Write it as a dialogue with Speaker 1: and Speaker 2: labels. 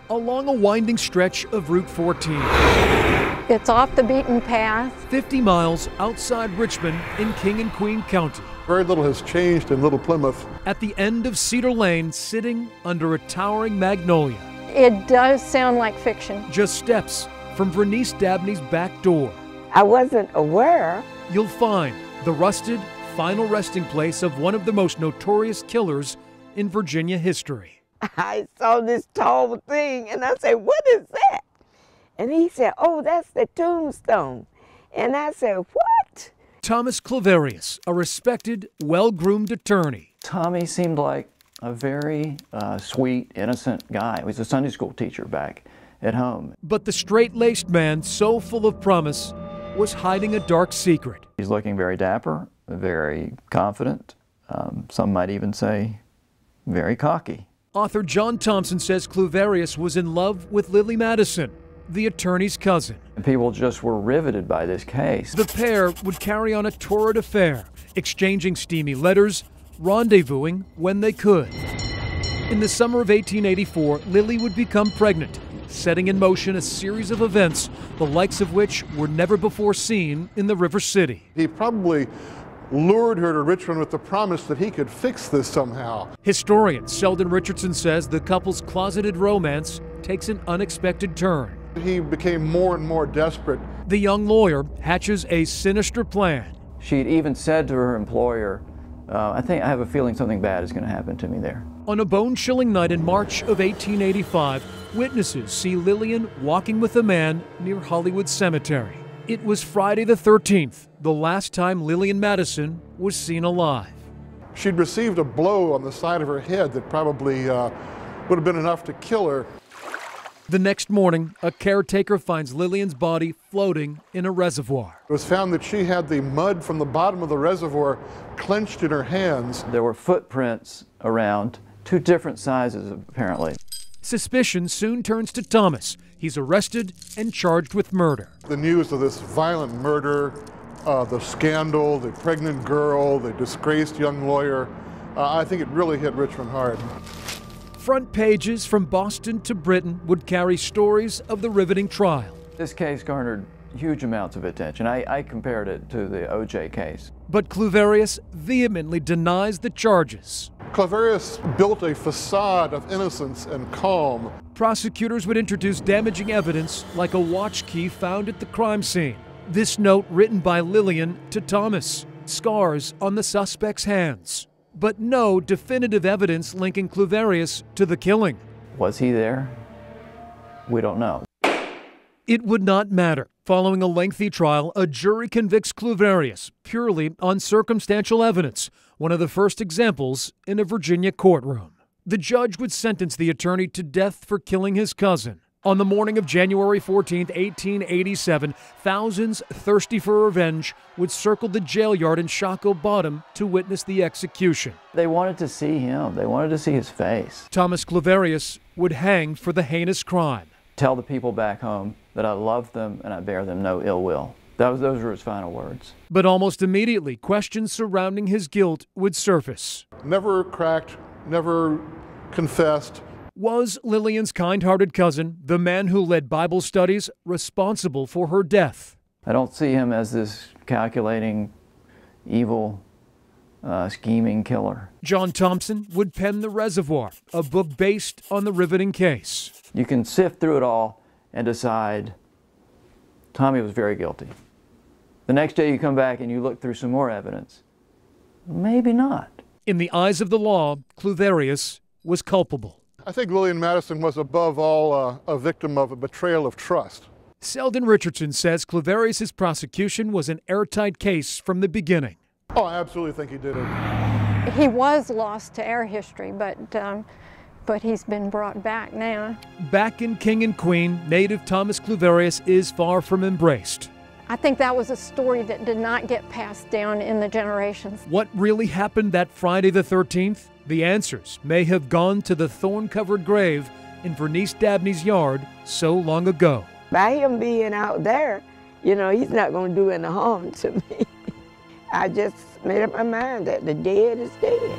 Speaker 1: along a winding stretch of Route 14.
Speaker 2: It's off the beaten path.
Speaker 1: 50 miles outside Richmond in King and Queen County.
Speaker 3: Very little has changed in Little Plymouth.
Speaker 1: At the end of Cedar Lane, sitting under a towering magnolia.
Speaker 2: It does sound like fiction.
Speaker 1: Just steps from Vernice Dabney's back door.
Speaker 4: I wasn't aware.
Speaker 1: You'll find the rusted, final resting place of one of the most notorious killers in Virginia history.
Speaker 4: I saw this tall thing and I said, "What is that?" And he said, "Oh, that's the tombstone." And I said, "What?"
Speaker 1: Thomas Claverius, a respected, well-groomed attorney.
Speaker 5: Tommy seemed like a very sweet, innocent guy. He was a Sunday school teacher back at home.
Speaker 1: But the straight-laced man, so full of promise, was hiding a dark secret.
Speaker 5: He's looking very dapper, very confident. Some might even say very cocky.
Speaker 1: Author John Thompson says Claverius was in love with Lily Madison, the attorney's cousin.
Speaker 5: And people just were riveted by this case.
Speaker 1: The pair would carry on a torrid affair, exchanging steamy letters, rendezvousing when they could. In the summer of 1884, Lily would become pregnant, setting in motion a series of events, the likes of which were never before seen in the River City.
Speaker 3: He probably lured her to Richmond with the promise that he could fix this somehow.
Speaker 1: Historian Sheldon Richardson says the couple's closeted romance takes an unexpected turn.
Speaker 3: He became more and more desperate.
Speaker 1: The young lawyer hatches a sinister plan.
Speaker 5: She'd even said to her employer, I have a feeling something bad is going to happen to me there.
Speaker 1: On a bone-chilling night in March of 1885, witnesses see Lillian walking with a man near Hollywood Cemetery. It was Friday the 13th, the last time Lillian Madison was seen alive.
Speaker 3: She'd received a blow on the side of her head that probably would have been enough to kill her.
Speaker 1: The next morning, a caretaker finds Lillian's body floating in a reservoir.
Speaker 3: It was found that she had the mud from the bottom of the reservoir clenched in her hands.
Speaker 5: There were footprints around, two different sizes apparently.
Speaker 1: Suspicion soon turns to Thomas. He's arrested and charged with murder.
Speaker 3: The news of this violent murder, the scandal, the pregnant girl, the disgraced young lawyer, I think it really hit Richmond hard.
Speaker 1: Front pages from Boston to Britain would carry stories of the riveting trial.
Speaker 5: This case garnered huge amounts of attention. I compared it to the O.J. case.
Speaker 1: But Claverius vehemently denies the charges.
Speaker 3: Claverius built a facade of innocence and calm.
Speaker 1: Prosecutors would introduce damaging evidence like a watch key found at the crime scene. This note written by Lillian to Thomas. Scars on the suspect's hands. But no definitive evidence linking Claverius to the killing.
Speaker 5: Was he there? We don't know.
Speaker 1: It would not matter. Following a lengthy trial, a jury convicts Claverius purely on circumstantial evidence, one of the first examples in a Virginia courtroom. The judge would sentence the attorney to death for killing his cousin. On the morning of January 14, 1887, thousands thirsty for revenge would circle the jail yard in Shockoe Bottom to witness the execution.
Speaker 5: They wanted to see him. They wanted to see his face.
Speaker 1: Thomas Claverius would hang for the heinous crime.
Speaker 5: Tell the people back home that I love them and I bear them no ill will. Those were his final words.
Speaker 1: But almost immediately, questions surrounding his guilt would surface.
Speaker 3: Never cracked, never confessed.
Speaker 1: Was Lillian's kind-hearted cousin, the man who led Bible studies, responsible for her death?
Speaker 5: I don't see him as this calculating, evil, scheming killer.
Speaker 1: John Thompson would pen The Reservoir, a book based on the riveting case.
Speaker 5: You can sift through it all and decide Tommy was very guilty. The next day you come back and you look through some more evidence. Maybe not.
Speaker 1: In the eyes of the law, Claverius was culpable.
Speaker 3: I think Lillian Madison was above all a victim of a betrayal of trust.
Speaker 1: Sheldon Richardson says Claverius' prosecution was an airtight case from the beginning.
Speaker 3: Oh, I absolutely think he did it.
Speaker 2: He was lost to our history, but he's been brought back now.
Speaker 1: Back in King and Queen, native Thomas Claverius is far from embraced.
Speaker 2: I think that was a story that did not get passed down in the generations.
Speaker 1: What really happened that Friday the 13th? The answers may have gone to the thorn-covered grave in Vernice Dabney's yard so long ago.
Speaker 4: By him being out there, you know, he's not going to do any harm to me. I just made up my mind that the dead is dead.